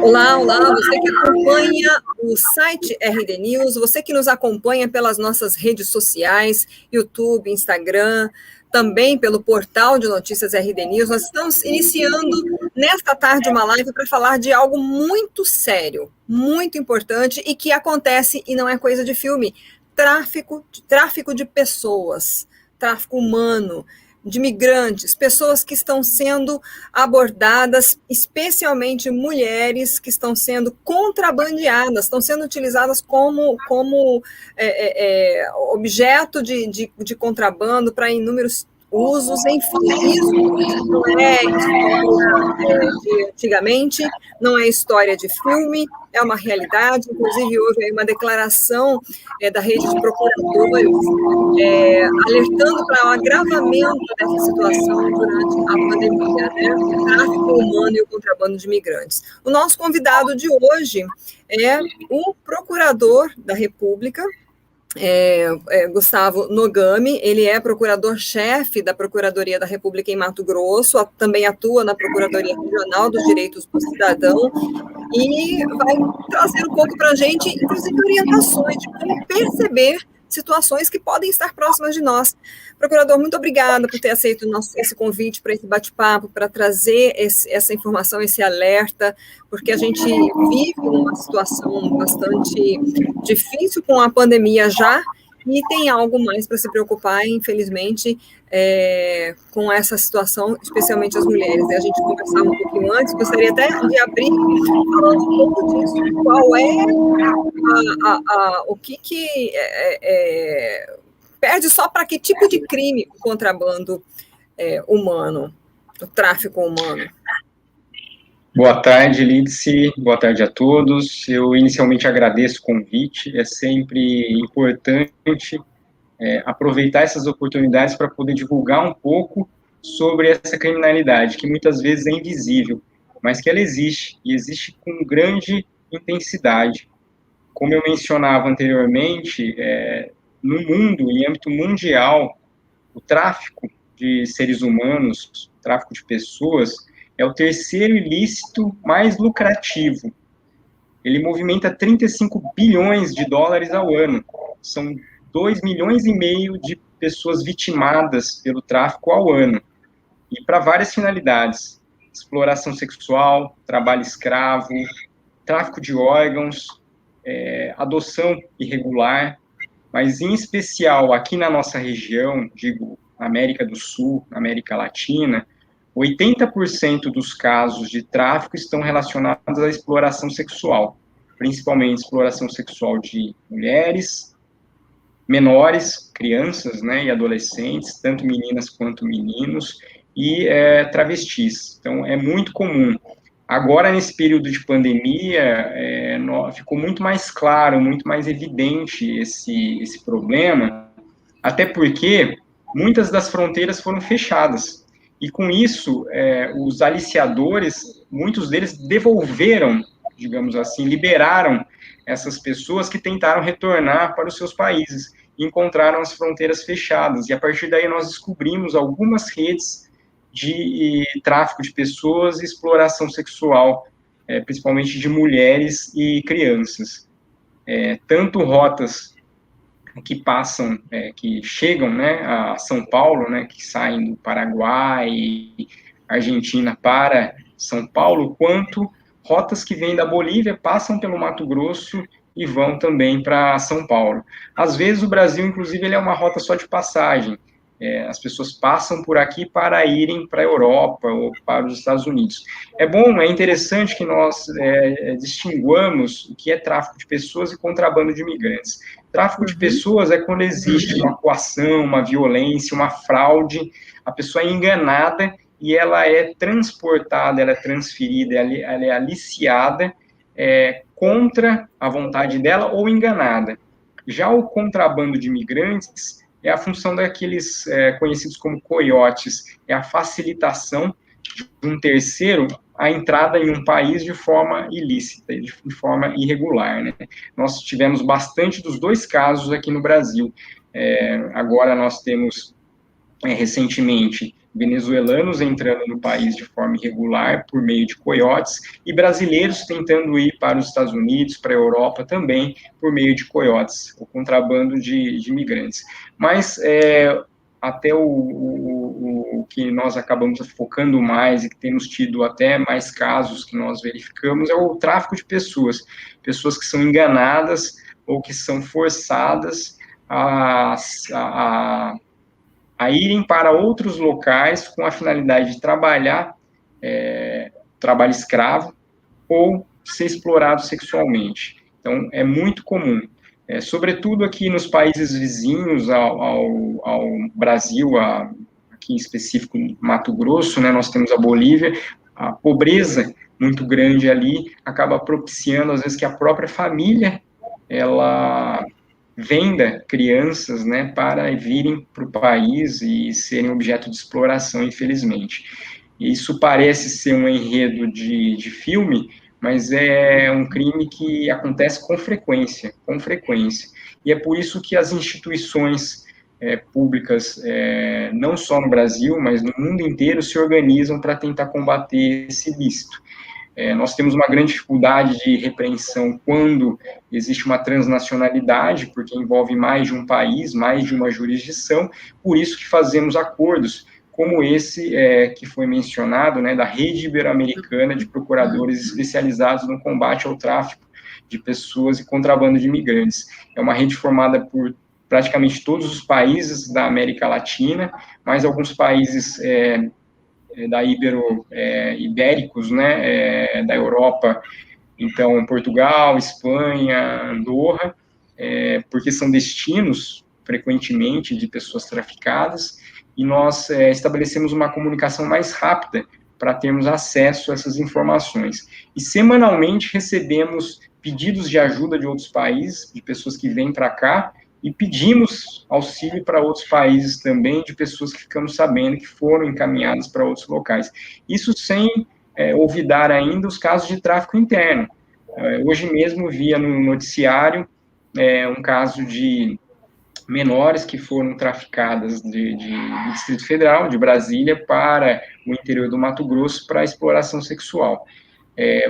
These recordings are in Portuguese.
Olá, olá, você que acompanha o site RD News, você que nos acompanha pelas nossas redes sociais, YouTube, Instagram, também pelo portal de notícias RD News, nós estamos iniciando nesta tarde uma live para falar de algo muito sério, muito importante e que acontece e não é coisa de filme, tráfico de pessoas, tráfico humano, de migrantes, pessoas que estão sendo abordadas, especialmente mulheres que estão sendo contrabandeadas, estão sendo utilizadas como objeto de contrabando para inúmeros usos, enfim, isso não é história de antigamente, não é história de filme, é uma realidade. Inclusive houve aí uma declaração da rede de procuradores alertando para o agravamento dessa situação durante a pandemia, né? O tráfico humano e o contrabando de imigrantes. O nosso convidado de hoje é o procurador da República, Gustavo Nogami. Ele é procurador-chefe da Procuradoria da República em Mato Grosso, também atua na Procuradoria Regional dos Direitos do Cidadão e vai trazer um pouco para a gente, inclusive, orientações de como perceber situações que podem estar próximas de nós. Procurador, muito obrigada por ter aceito esse convite para esse bate-papo, para trazer essa informação, esse alerta, porque a gente vive uma situação bastante difícil com a pandemia já, e tem algo mais para se preocupar, infelizmente, com essa situação, especialmente as mulheres. A gente conversava um pouquinho antes, gostaria até de abrir falando um pouco disso, qual é o que perde só para que tipo de crime o contrabando humano, o tráfico humano? Boa tarde, Lídice. Boa tarde a todos. Eu inicialmente agradeço o convite. É sempre importante aproveitar essas oportunidades para poder divulgar um pouco sobre essa criminalidade, que muitas vezes é invisível, mas que ela existe, e existe com grande intensidade. Como eu mencionava anteriormente, no mundo, em âmbito mundial, o tráfico de seres humanos, o tráfico de pessoas, é o terceiro ilícito mais lucrativo. Ele movimenta 35 bilhões de dólares ao ano. São 2,5 milhões de pessoas vitimadas pelo tráfico ao ano. E para várias finalidades: exploração sexual, trabalho escravo, tráfico de órgãos, adoção irregular, mas em especial aqui na nossa região, digo, na América do Sul, na América Latina, 80% dos casos de tráfico estão relacionados à exploração sexual, principalmente exploração sexual de mulheres, menores, crianças, né, e adolescentes, tanto meninas quanto meninos, e travestis. Então, é muito comum. Agora, nesse período de pandemia, ficou muito mais claro, muito mais evidente esse problema, até porque muitas das fronteiras foram fechadas. E, com isso, os aliciadores, muitos deles devolveram, digamos assim, liberaram essas pessoas que tentaram retornar para os seus países, e encontraram as fronteiras fechadas. E, a partir daí, nós descobrimos algumas redes de tráfico de pessoas e exploração sexual, principalmente de mulheres e crianças. Tanto rotas que passam, que chegam, né, a São Paulo, né, que saem do Paraguai, Argentina para São Paulo, quanto rotas que vêm da Bolívia, passam pelo Mato Grosso e vão também para São Paulo. Às vezes o Brasil, inclusive, ele é uma rota só de passagem. As pessoas passam por aqui para irem para a Europa ou para os Estados Unidos. É bom, é interessante que nós distinguamos o que é tráfico de pessoas e contrabando de imigrantes. Tráfico de pessoas é quando existe uma coação, uma violência, uma fraude, a pessoa é enganada e ela é transportada, ela é transferida, ela é aliciada contra a vontade dela ou enganada. Já o contrabando de imigrantes é a função daqueles conhecidos como coiotes, é a facilitação de um terceiro a entrada em um país de forma ilícita, de forma irregular, né? Nós tivemos bastante dos dois casos aqui no Brasil. Agora nós temos, recentemente, venezuelanos entrando no país de forma irregular por meio de coiotes e brasileiros tentando ir para os Estados Unidos, para a Europa também por meio de coiotes, o contrabando de imigrantes. Mas até o que nós acabamos focando mais e que temos tido até mais casos que nós verificamos é o tráfico de pessoas, pessoas que são enganadas ou que são forçadas a irem para outros locais com a finalidade de trabalhar, trabalho escravo, ou ser explorado sexualmente. Então, é muito comum. Sobretudo aqui nos países vizinhos ao Brasil, aqui em específico Mato Grosso, né, nós temos a Bolívia, a pobreza muito grande ali acaba propiciando, às vezes, que a própria família, ela venda crianças, né, para virem para o país e serem objeto de exploração, infelizmente. Isso parece ser um enredo de filme, mas é um crime que acontece com frequência. E é por isso que as instituições públicas, não só no Brasil, mas no mundo inteiro, se organizam para tentar combater esse ilícito. Nós temos uma grande dificuldade de repreensão quando existe uma transnacionalidade, porque envolve mais de um país, mais de uma jurisdição, por isso que fazemos acordos como esse que foi mencionado, né, da Rede Ibero-Americana de Procuradores Especializados no Combate ao Tráfico de Pessoas e Contrabando de Imigrantes. É uma rede formada por praticamente todos os países da América Latina, mais alguns países da ibéricos, né, da Europa, então Portugal, Espanha, Andorra, porque são destinos, frequentemente, de pessoas traficadas, e nós estabelecemos uma comunicação mais rápida para termos acesso a essas informações. E semanalmente recebemos pedidos de ajuda de outros países, de pessoas que vêm para cá, e pedimos auxílio para outros países também, de pessoas que ficamos sabendo que foram encaminhadas para outros locais. Isso sem olvidar ainda os casos de tráfico interno. Hoje mesmo via no noticiário um caso de menores que foram traficadas do Distrito Federal, de Brasília, para o interior do Mato Grosso para exploração sexual.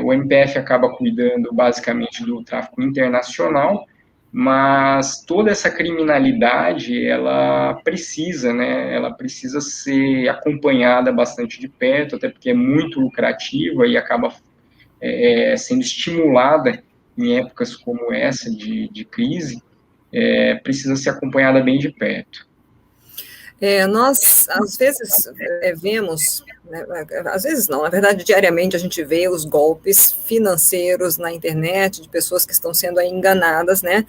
O MPF acaba cuidando basicamente do tráfico internacional, mas toda essa criminalidade, ela precisa, né, ela precisa ser acompanhada bastante de perto, até porque é muito lucrativa e acaba sendo estimulada em épocas como essa de crise, precisa ser acompanhada bem de perto. Nós, às vezes, vemos, né, às vezes não, na verdade, diariamente a gente vê os golpes financeiros na internet de pessoas que estão sendo enganadas, né,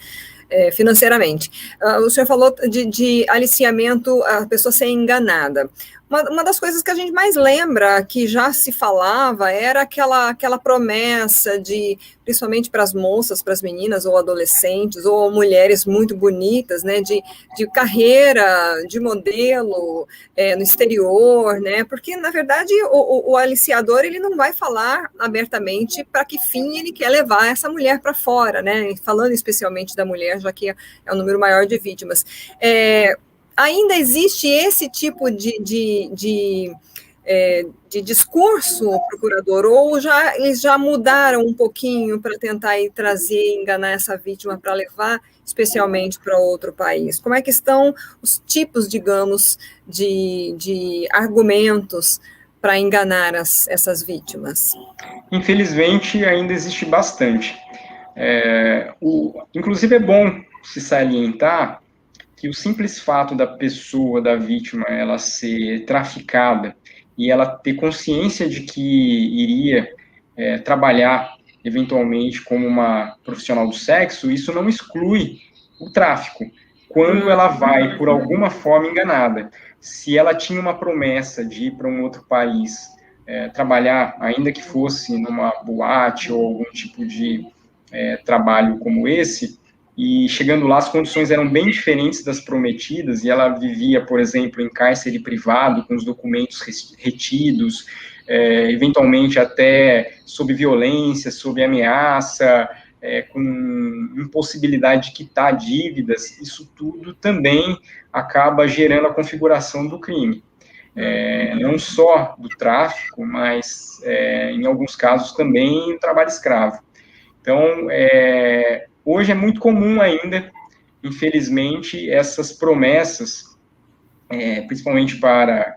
financeiramente. O senhor falou de aliciamento, a pessoa ser enganada. Uma das coisas que a gente mais lembra, que já se falava, era aquela promessa de, principalmente para as moças, para as meninas ou adolescentes, ou mulheres muito bonitas, né, de carreira, de modelo no exterior, né, porque, na verdade, o aliciador, ele não vai falar abertamente para que fim ele quer levar essa mulher para fora, né, falando especialmente da mulher, já que é o número maior de vítimas. Ainda existe esse tipo de discurso, procurador, ou eles já mudaram um pouquinho para tentar trazer, enganar essa vítima para levar especialmente para outro país? Como é que estão os tipos, digamos, de argumentos para enganar essas vítimas? Infelizmente, ainda existe bastante. Inclusive, é bom se salientar que o simples fato da pessoa, da vítima, ela ser traficada e ela ter consciência de que iria trabalhar eventualmente como uma profissional do sexo, isso não exclui o tráfico, quando ela vai, por alguma forma, enganada. Se ela tinha uma promessa de ir para um outro país, trabalhar, ainda que fosse numa boate ou algum tipo de trabalho como esse, e chegando lá as condições eram bem diferentes das prometidas, e ela vivia, por exemplo, em cárcere privado, com os documentos retidos, eventualmente até sob violência, sob ameaça, com impossibilidade de quitar dívidas, isso tudo também acaba gerando a configuração do crime. Não só do tráfico, mas, em alguns casos, também o trabalho escravo. Então, hoje é muito comum ainda, infelizmente, essas promessas, principalmente para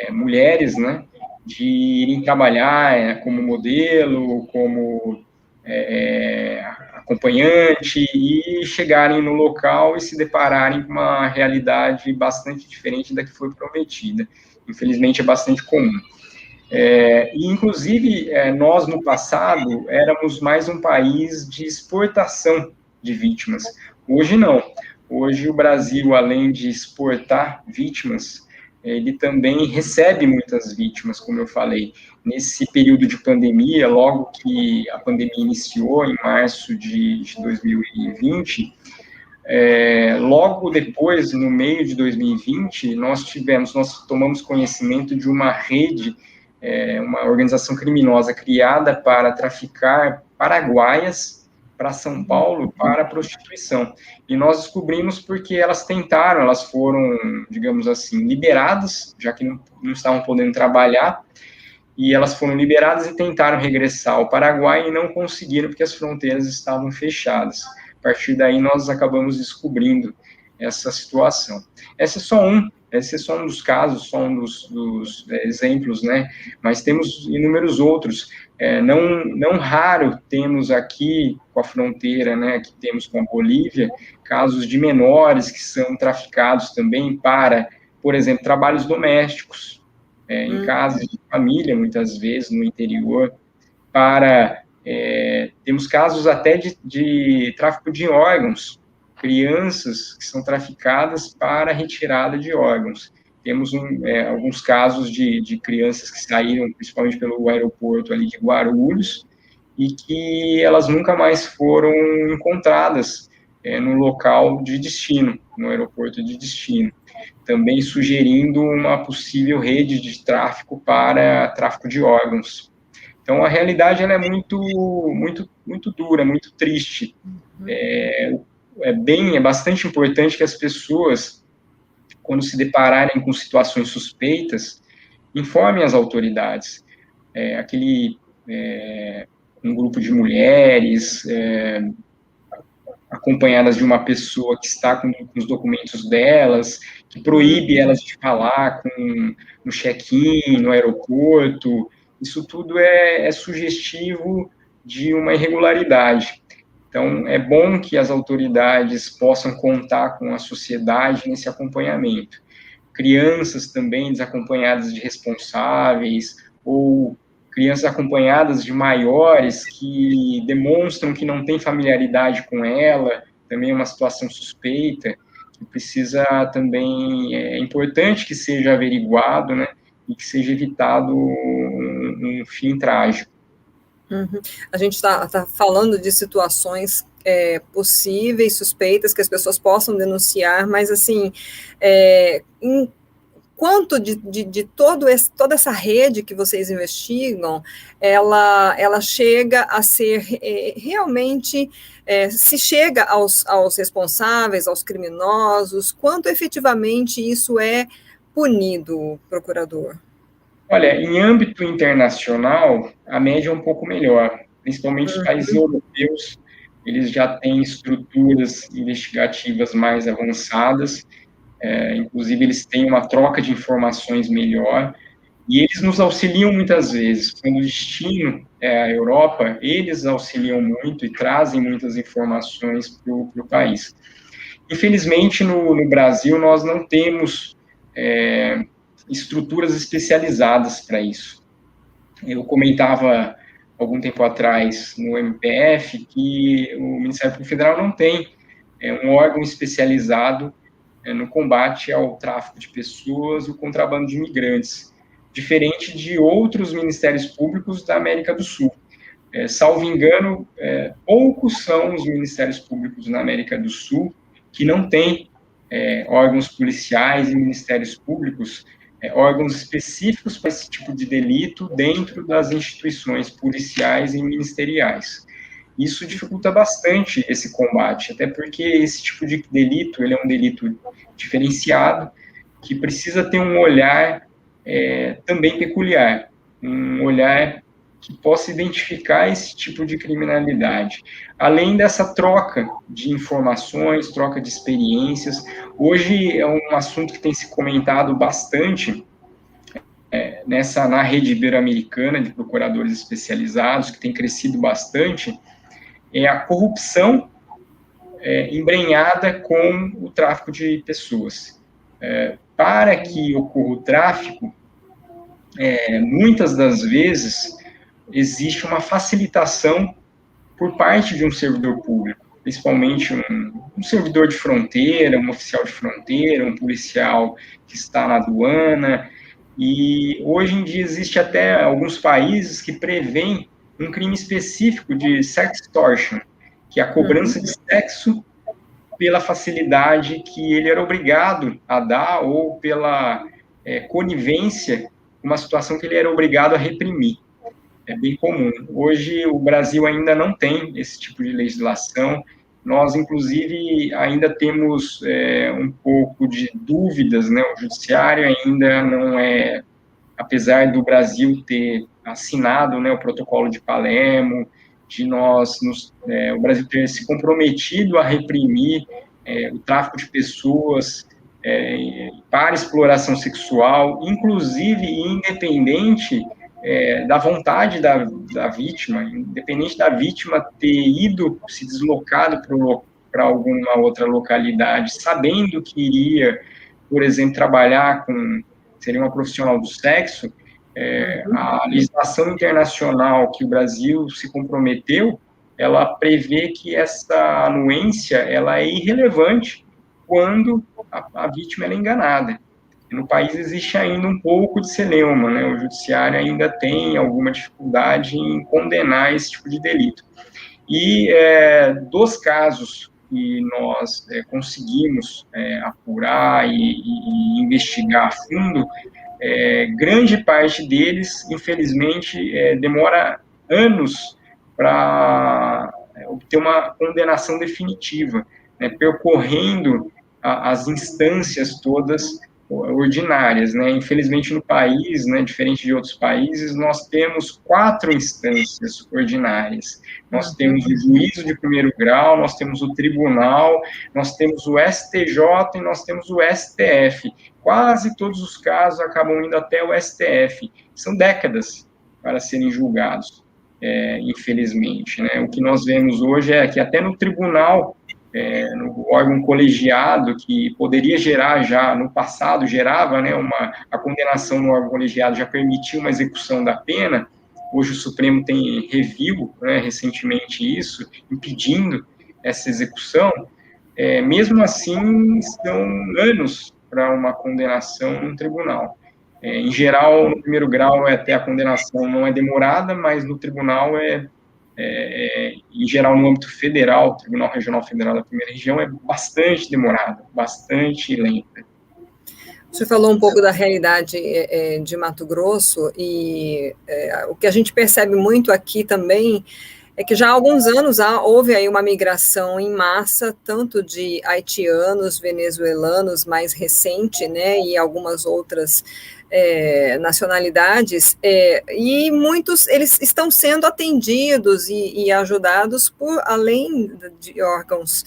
mulheres, né, de irem trabalhar como modelo, como acompanhante, e chegarem no local e se depararem com uma realidade bastante diferente da que foi prometida. Infelizmente, é bastante comum. E, inclusive, nós, no passado, éramos mais um país de exportação de vítimas. Hoje, não. Hoje, o Brasil, além de exportar vítimas, ele também recebe muitas vítimas, como eu falei. Nesse período de pandemia, logo que a pandemia iniciou, em março de 2020, logo depois, no meio de 2020, nós tomamos conhecimento de uma rede, uma organização criminosa criada para traficar paraguaias para São Paulo para prostituição. E nós descobrimos porque elas foram, digamos assim, liberadas, já que não estavam podendo trabalhar, e elas foram liberadas e tentaram regressar ao Paraguai e não conseguiram porque as fronteiras estavam fechadas. A partir daí, nós acabamos descobrindo essa situação. Esse é só um dos casos, só um dos exemplos, né? Mas temos inúmeros outros. Não raro temos aqui com a fronteira, né, que temos com a Bolívia, casos de menores que são traficados também para, por exemplo, trabalhos domésticos, em casas de família, muitas vezes, no interior, temos casos até de tráfico de órgãos, crianças que são traficadas para retirada de órgãos. Temos alguns casos de crianças que saíram, principalmente pelo aeroporto ali de Guarulhos, e que elas nunca mais foram encontradas no local de destino, no aeroporto de destino, também sugerindo uma possível rede de tráfico para tráfico de órgãos. Então, a realidade ela é muito, muito, muito dura, muito triste. É bastante importante que as pessoas, quando se depararem com situações suspeitas, informem as autoridades. Um grupo de mulheres, acompanhadas de uma pessoa que está com os documentos delas, que proíbe elas de falar no check-in, no aeroporto. Isso tudo é sugestivo de uma irregularidade. Então, é bom que as autoridades possam contar com a sociedade nesse acompanhamento. Crianças também desacompanhadas de responsáveis, ou crianças acompanhadas de maiores que demonstram que não têm familiaridade com ela, também é uma situação suspeita, que precisa também, é importante que seja averiguado, né, e que seja evitado um fim trágico. A gente está falando de situações possíveis, suspeitas, que as pessoas possam denunciar, mas, assim, quanto de toda essa rede que vocês investigam, ela chega a ser realmente, se chega aos responsáveis, aos criminosos, quanto efetivamente isso é punido, procurador? Olha, em âmbito internacional, a média é um pouco melhor, principalmente os países europeus, eles já têm estruturas investigativas mais avançadas, inclusive eles têm uma troca de informações melhor, e eles nos auxiliam muitas vezes. Quando o destino é a Europa, eles auxiliam muito e trazem muitas informações para o país. Infelizmente, no Brasil, nós não temos estruturas especializadas para isso. Eu comentava algum tempo atrás no MPF que o Ministério Público Federal não tem um órgão especializado no combate ao tráfico de pessoas e o contrabando de imigrantes, diferente de outros ministérios públicos da América do Sul. Salvo engano, poucos são os ministérios públicos na América do Sul que não têm órgãos policiais e ministérios públicos, órgãos específicos para esse tipo de delito dentro das instituições policiais e ministeriais. Isso dificulta bastante esse combate, até porque esse tipo de delito, ele é um delito diferenciado, que precisa ter um olhar também peculiar, um olhar que possa identificar esse tipo de criminalidade. Além dessa troca de informações, troca de experiências, hoje é um assunto que tem se comentado bastante na rede ibero-americana de procuradores especializados, que tem crescido bastante, é a corrupção embrenhada com o tráfico de pessoas. Para que ocorra o tráfico, muitas das vezes existe uma facilitação por parte de um servidor público, principalmente um servidor de fronteira, um oficial de fronteira, um policial que está na aduana, e hoje em dia existe até alguns países que prevêem um crime específico de sextortion, que é a cobrança de sexo pela facilidade que ele era obrigado a dar ou pela conivência, uma situação que ele era obrigado a reprimir. É bem comum. Hoje, o Brasil ainda não tem esse tipo de legislação. Nós, inclusive, ainda temos um pouco de dúvidas, né? O judiciário ainda não apesar do Brasil ter assinado, né, o protocolo de Palermo, o Brasil ter se comprometido a reprimir o tráfico de pessoas para exploração sexual, inclusive independente da vontade da vítima, independente da vítima ter se deslocado para alguma outra localidade, sabendo que iria, por exemplo, trabalhar seria uma profissional do sexo, a legislação internacional que o Brasil se comprometeu, ela prevê que essa anuência ela é irrelevante quando a vítima é enganada. No país existe ainda um pouco de celeuma, né? O judiciário ainda tem alguma dificuldade em condenar esse tipo de delito. E dos casos que nós conseguimos apurar e investigar a fundo, grande parte deles, infelizmente, demora anos para obter uma condenação definitiva, né, percorrendo as instâncias todas ordinárias, né? Infelizmente no país, né, diferente de outros países, nós temos 4 instâncias ordinárias. Nós temos o juízo de primeiro grau, nós temos o tribunal, nós temos o STJ e nós temos o STF. Quase todos os casos acabam indo até o STF. São décadas para serem julgados, infelizmente, né? O que nós vemos hoje é que até no tribunal, no órgão colegiado, que poderia gerar já, no passado, gerava, né, a condenação no órgão colegiado já permitia uma execução da pena. Hoje o Supremo reviu, né, recentemente isso, impedindo essa execução. Mesmo assim, são anos para uma condenação no tribunal. Em geral, no primeiro grau, até a condenação não é demorada, mas no tribunal em geral, no âmbito federal, Tribunal Regional Federal da Primeira Região, é bastante demorada, bastante lenta. Você falou um pouco da realidade de Mato Grosso, e o que a gente percebe muito aqui também é que já há alguns anos houve aí uma migração em massa, tanto de haitianos, venezuelanos, mais recente, né, e algumas outras nacionalidades, e muitos, eles estão sendo atendidos e ajudados além de órgãos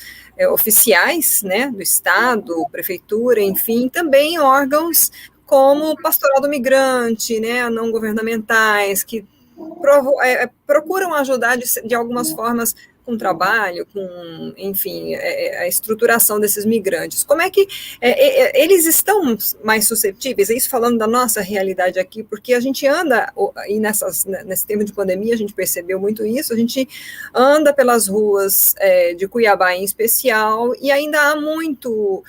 oficiais, né, do Estado, prefeitura, enfim, também órgãos como o Pastoral do Migrante, né, não governamentais, que procuram ajudar de algumas formas com trabalho, com, enfim, a estruturação desses migrantes. Como é que eles estão mais suscetíveis? É isso, falando da nossa realidade aqui, porque a gente anda, e nesse tempo de pandemia a gente percebeu muito isso, a gente anda pelas ruas de Cuiabá em especial, e ainda há muito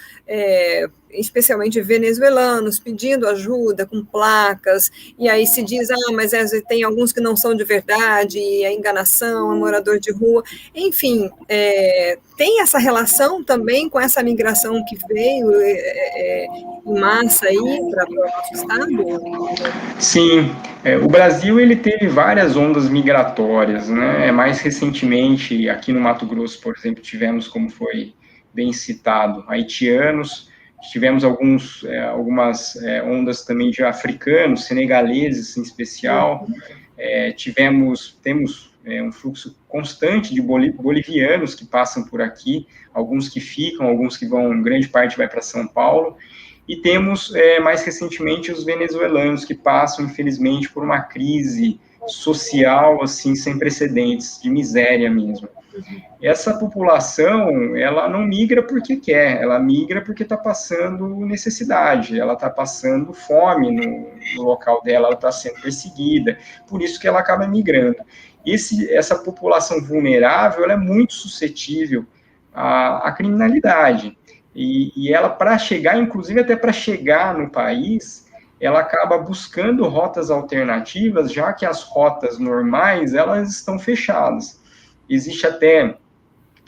especialmente venezuelanos, pedindo ajuda com placas, e aí se diz, mas tem alguns que não são de verdade, é enganação, é morador de rua, enfim, tem essa relação também com essa migração que veio em massa aí para o nosso estado? Sim, o Brasil ele teve várias ondas migratórias, né? Mais recentemente, aqui no Mato Grosso, por exemplo, tivemos, como foi bem citado, haitianos, tivemos algumas ondas também de africanos, senegaleses em especial, temos um fluxo constante de bolivianos que passam por aqui, alguns que ficam, alguns que vão, grande parte vai para São Paulo, e temos, mais recentemente, os venezuelanos, que passam, infelizmente, por uma crise social, assim, sem precedentes, de miséria mesmo. Essa população, ela não migra porque quer, ela migra porque está passando necessidade, ela está passando fome no local dela, ela está sendo perseguida, por isso que ela acaba migrando. Essa população vulnerável, ela é muito suscetível à criminalidade, e ela, para chegar, inclusive até para chegar no país, ela acaba buscando rotas alternativas, já que as rotas normais, elas estão fechadas. Existe até,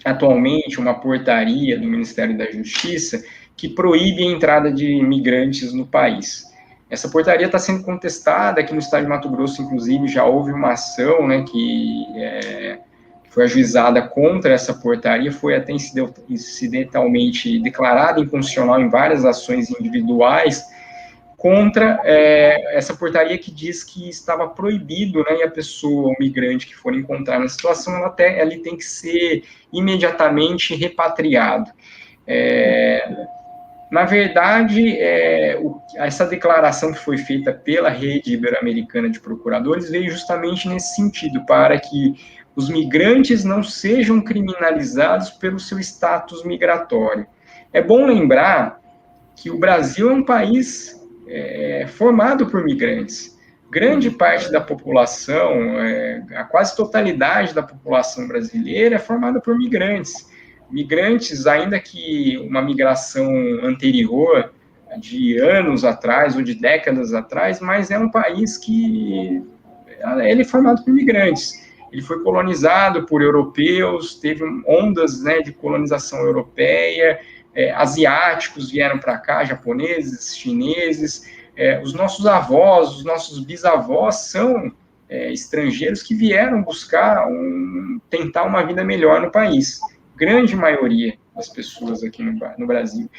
atualmente, uma portaria do Ministério da Justiça que proíbe a entrada de imigrantes no país. Essa portaria está sendo contestada aqui no estado de Mato Grosso, inclusive, já houve uma ação, né, que foi ajuizada contra essa portaria, foi até incidentalmente declarada inconstitucional em várias ações individuais, contra essa portaria que diz que estava proibido, né, e a pessoa, o migrante que for encontrar na situação, ele tem que ser imediatamente repatriado. Na verdade, essa declaração que foi feita pela Rede Ibero-Americana de Procuradores veio justamente nesse sentido, para que os migrantes não sejam criminalizados pelo seu status migratório. É bom lembrar que o Brasil é um país formado por migrantes. Grande parte da população, a quase totalidade da população brasileira é formada por migrantes. Migrantes, ainda que uma migração anterior, de anos atrás ou de décadas atrás, mas é um país que ele é formado por migrantes. Ele foi colonizado por europeus, teve ondas, né, de colonização europeia, asiáticos vieram para cá, japoneses, chineses, os nossos avós, os nossos bisavós são estrangeiros que vieram buscar, tentar uma vida melhor no país. Grande maioria das pessoas aqui no Brasil.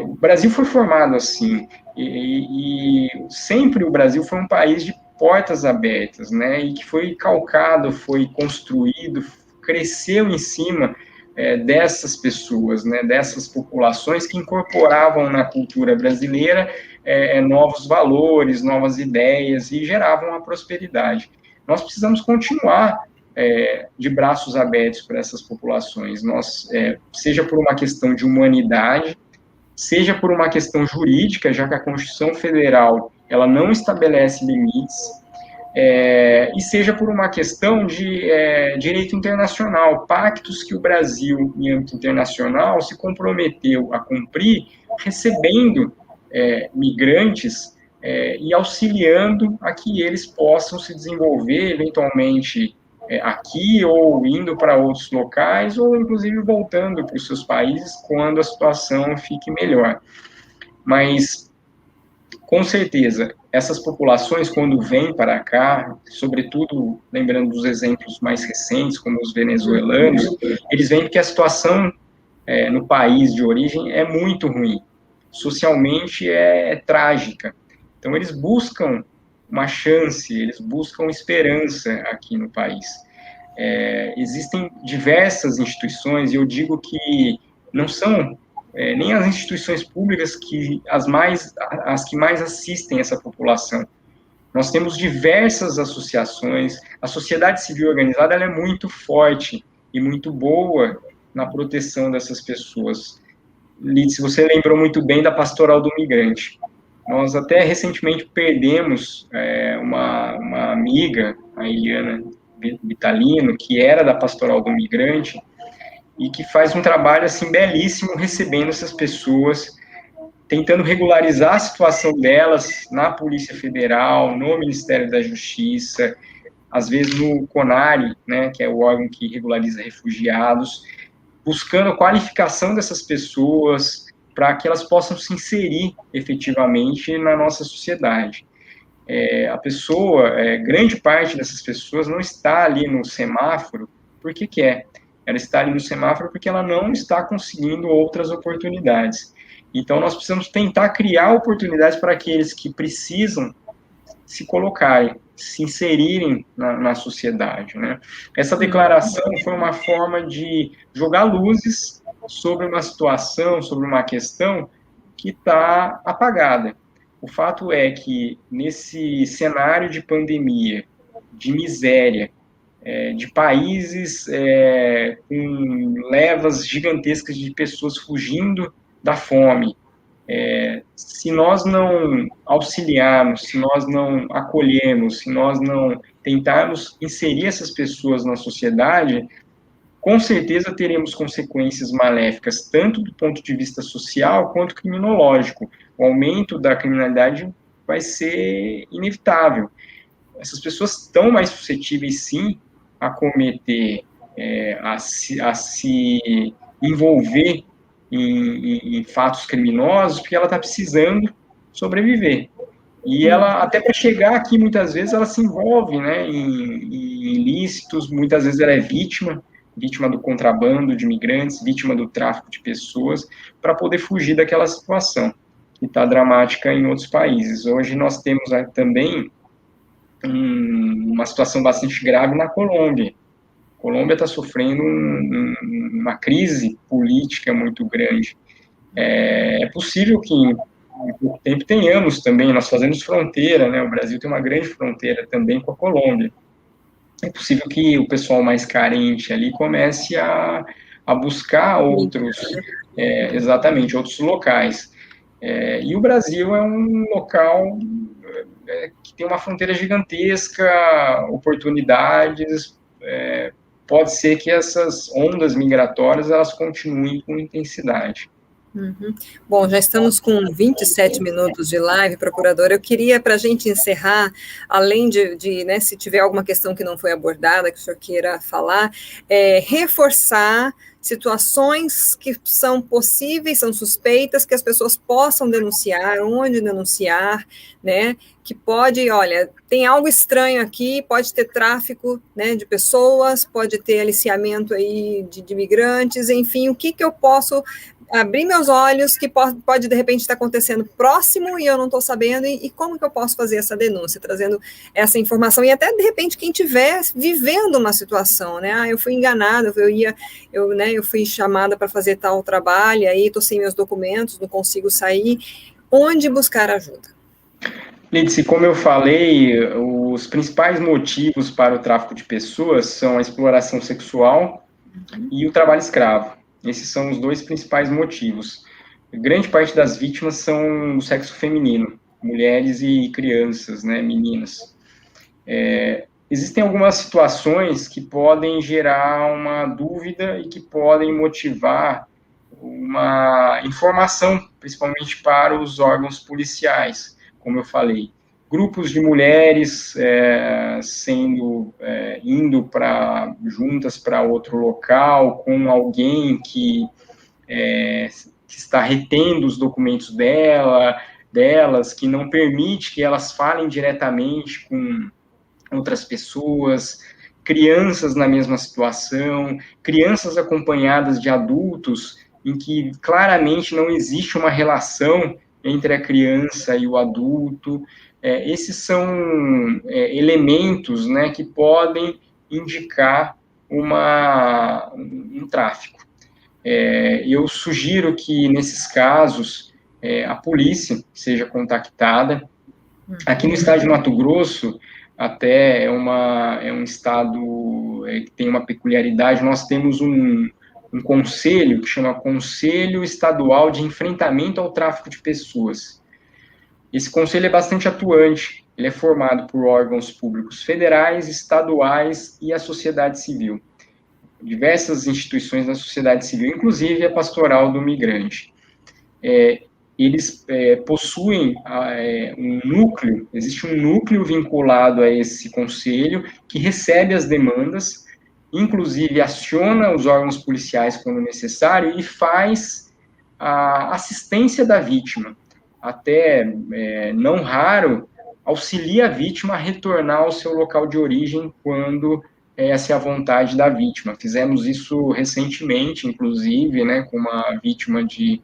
O Brasil foi formado assim, e sempre o Brasil foi um país de portas abertas, né, e que foi calcado, foi construído, cresceu em cima dessas pessoas, né, dessas populações que incorporavam na cultura brasileira novos valores, novas ideias e geravam uma prosperidade. Nós precisamos continuar de braços abertos para essas populações, seja por uma questão de humanidade, seja por uma questão jurídica, já que a Constituição Federal ela não estabelece limites, e seja por uma questão de direito internacional, pactos que o Brasil, em âmbito internacional, se comprometeu a cumprir, recebendo migrantes e auxiliando a que eles possam se desenvolver, eventualmente, aqui, ou indo para outros locais, ou inclusive voltando para os seus países quando a situação fique melhor. Mas, com certeza, essas populações, quando vêm para cá, sobretudo lembrando dos exemplos mais recentes, como os venezuelanos, eles vêm porque a situação no país de origem é muito ruim, socialmente é trágica. Então, eles buscam uma chance, eles buscam esperança aqui no país. Existem diversas instituições, e eu digo que não são nem as instituições públicas as que mais assistem essa população. Nós temos diversas associações, a sociedade civil organizada ela é muito forte e muito boa na proteção dessas pessoas. Lídice, você lembrou muito bem da Pastoral do Migrante. Nós até recentemente perdemos uma amiga, a Eliana Vitalino, que era da Pastoral do Migrante, e que faz um trabalho assim belíssimo recebendo essas pessoas tentando regularizar a situação delas na Polícia Federal, no Ministério da Justiça, às vezes no CONARE, né, que é o órgão que regulariza refugiados, buscando a qualificação dessas pessoas para que elas possam se inserir efetivamente na nossa sociedade. A pessoa, grande parte dessas pessoas não está ali no semáforo porque quer. Ela está ali no semáforo porque ela não está conseguindo outras oportunidades. Então, nós precisamos tentar criar oportunidades para aqueles que precisam se colocarem, se inserirem na sociedade, né? Essa declaração foi uma forma de jogar luzes sobre uma situação, sobre uma questão que está apagada. O fato é que, nesse cenário de pandemia, de miséria, de países com levas gigantescas de pessoas fugindo da fome, se nós não auxiliarmos, se nós não acolhermos, se nós não tentarmos inserir essas pessoas na sociedade, com certeza teremos consequências maléficas, tanto do ponto de vista social quanto criminológico. O aumento da criminalidade vai ser inevitável. Essas pessoas estão mais suscetíveis, sim, a cometer, a se envolver em fatos criminosos, porque ela está precisando sobreviver. E ela, até para chegar aqui, muitas vezes, ela se envolve, né, em ilícitos, muitas vezes ela é vítima do contrabando de imigrantes, vítima do tráfico de pessoas, para poder fugir daquela situação que está dramática em outros países. Hoje nós temos também uma situação bastante grave na Colômbia. A Colômbia está sofrendo uma crise política muito grande. É possível que em pouco tempo tenhamos também, nós fazemos fronteira, né? O Brasil tem uma grande fronteira também com a Colômbia. É possível que o pessoal mais carente ali comece a buscar outros, exatamente, outros locais. E o Brasil é um local que tem uma fronteira gigantesca, oportunidades, pode ser que essas ondas migratórias elas continuem com intensidade. Uhum. Bom, já estamos com 27 minutos de live, procuradora. Eu queria, para a gente encerrar, além de né, se tiver alguma questão que não foi abordada, que o senhor queira falar, reforçar situações que são possíveis, são suspeitas, que as pessoas possam denunciar, onde denunciar, né? Que pode, olha, tem algo estranho aqui, pode ter tráfico, né, de pessoas, pode ter aliciamento aí de imigrantes, enfim, o que eu posso abrir meus olhos, que pode de repente estar acontecendo próximo e eu não estou sabendo, e como que eu posso fazer essa denúncia, trazendo essa informação, e até de repente quem estiver vivendo uma situação, né, eu fui enganada, eu fui chamada para fazer tal trabalho, aí estou sem meus documentos, não consigo sair, onde buscar ajuda? Lídice, como eu falei, os principais motivos para o tráfico de pessoas são a exploração sexual e o trabalho escravo. Esses são os dois principais motivos. Grande parte das vítimas são do sexo feminino, mulheres e crianças, né, meninas. Existem algumas situações que podem gerar uma dúvida e que podem motivar uma informação, principalmente para os órgãos policiais, como eu falei. Grupos de mulheres indo juntas para outro local, com alguém que está retendo os documentos delas, que não permite que elas falem diretamente com outras pessoas, crianças na mesma situação, crianças acompanhadas de adultos, em que claramente não existe uma relação entre a criança e o adulto. Esses são elementos, né, que podem indicar um tráfico. Eu sugiro que, nesses casos, a polícia seja contactada. Aqui no estado de Mato Grosso, até é um estado que tem uma peculiaridade, nós temos um conselho que chama Conselho Estadual de Enfrentamento ao Tráfico de Pessoas. Esse conselho é bastante atuante, ele é formado por órgãos públicos federais, estaduais e a sociedade civil. Diversas instituições da sociedade civil, inclusive a Pastoral do Migrante. eles possuem um núcleo, existe um núcleo vinculado a esse conselho que recebe as demandas, inclusive aciona os órgãos policiais quando necessário e faz a assistência da vítima. Até, não raro, auxilia a vítima a retornar ao seu local de origem quando essa é a vontade da vítima. Fizemos isso recentemente, inclusive, né, com uma vítima de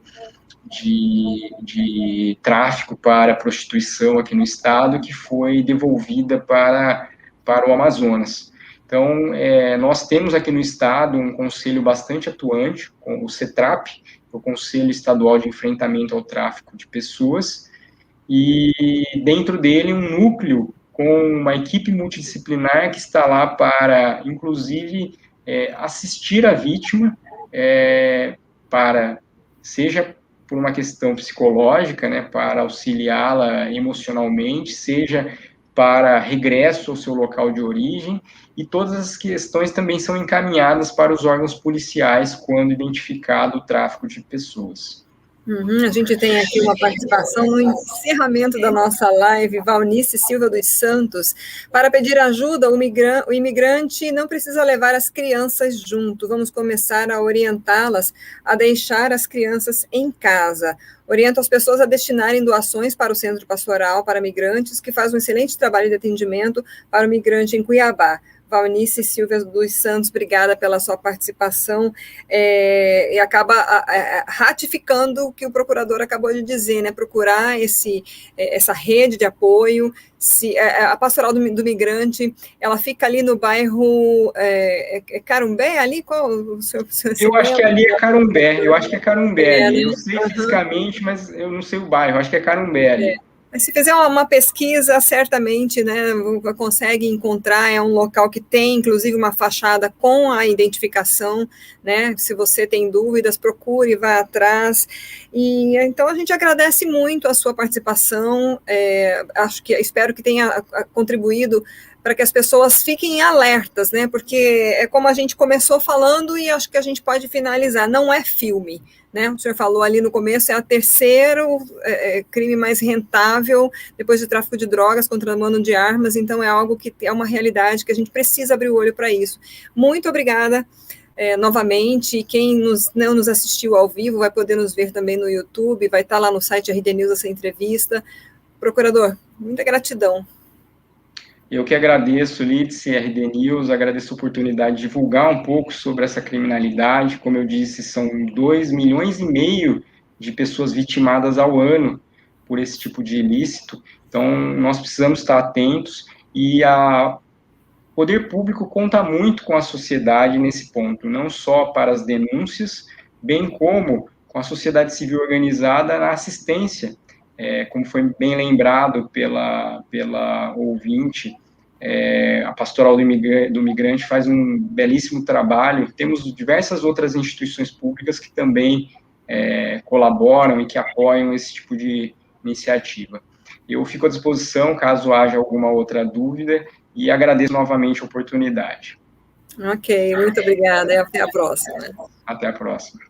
tráfico para prostituição aqui no estado, que foi devolvida para o Amazonas. Então, nós temos aqui no estado um conselho bastante atuante, o CETRAP, o Conselho Estadual de Enfrentamento ao Tráfico de Pessoas, e dentro dele um núcleo com uma equipe multidisciplinar que está lá para, inclusive, assistir a vítima, seja por uma questão psicológica, né, para auxiliá-la emocionalmente, seja para regresso ao seu local de origem, e todas as questões também são encaminhadas para os órgãos policiais quando identificado o tráfico de pessoas. A gente tem aqui uma participação no encerramento da nossa live, Valnice Silva dos Santos. Para pedir ajuda, o imigrante não precisa levar as crianças junto. Vamos começar a orientá-las a deixar as crianças em casa. Orienta as pessoas a destinarem doações para o Centro Pastoral para Migrantes, que faz um excelente trabalho de atendimento para o migrante em Cuiabá. Valnice Silva dos Santos, obrigada pela sua participação, e acaba ratificando o que o procurador acabou de dizer, né, procurar essa rede de apoio. A Pastoral do Migrante, ela fica ali no bairro Carumbé, ali? Qual o seu Eu acho que ali é Carumbé, ali. Eu sei fisicamente, mas eu não sei o bairro, acho que é Carumbé ali. Mas se fizer uma pesquisa, certamente, né, consegue encontrar, é um local que tem, inclusive, uma fachada com a identificação, né, se você tem dúvidas, procure, vá atrás, e então a gente agradece muito a sua participação, espero que tenha contribuído para que as pessoas fiquem alertas, né, porque é como a gente começou falando e acho que a gente pode finalizar, não é filme, né? O senhor falou ali no começo, é o terceiro crime mais rentável depois de tráfico de drogas, contrabando de armas, então é algo que é uma realidade que a gente precisa abrir o olho para isso. Muito obrigada novamente, quem não nos assistiu ao vivo vai poder nos ver também no YouTube, vai estar lá no site RD News essa entrevista. Procurador, muita gratidão. Eu que agradeço, Lídice, RD News, agradeço a oportunidade de divulgar um pouco sobre essa criminalidade. Como eu disse, são 2,5 milhões de pessoas vitimadas ao ano por esse tipo de ilícito. Então, nós precisamos estar atentos e o poder público conta muito com a sociedade nesse ponto, não só para as denúncias, bem como com a sociedade civil organizada na assistência. Como foi bem lembrado pela ouvinte, a Pastoral do Migrante faz um belíssimo trabalho. Temos diversas outras instituições públicas que também colaboram e que apoiam esse tipo de iniciativa. Eu fico à disposição, caso haja alguma outra dúvida, e agradeço novamente a oportunidade. Ok, muito obrigada, e até a próxima. Até a próxima.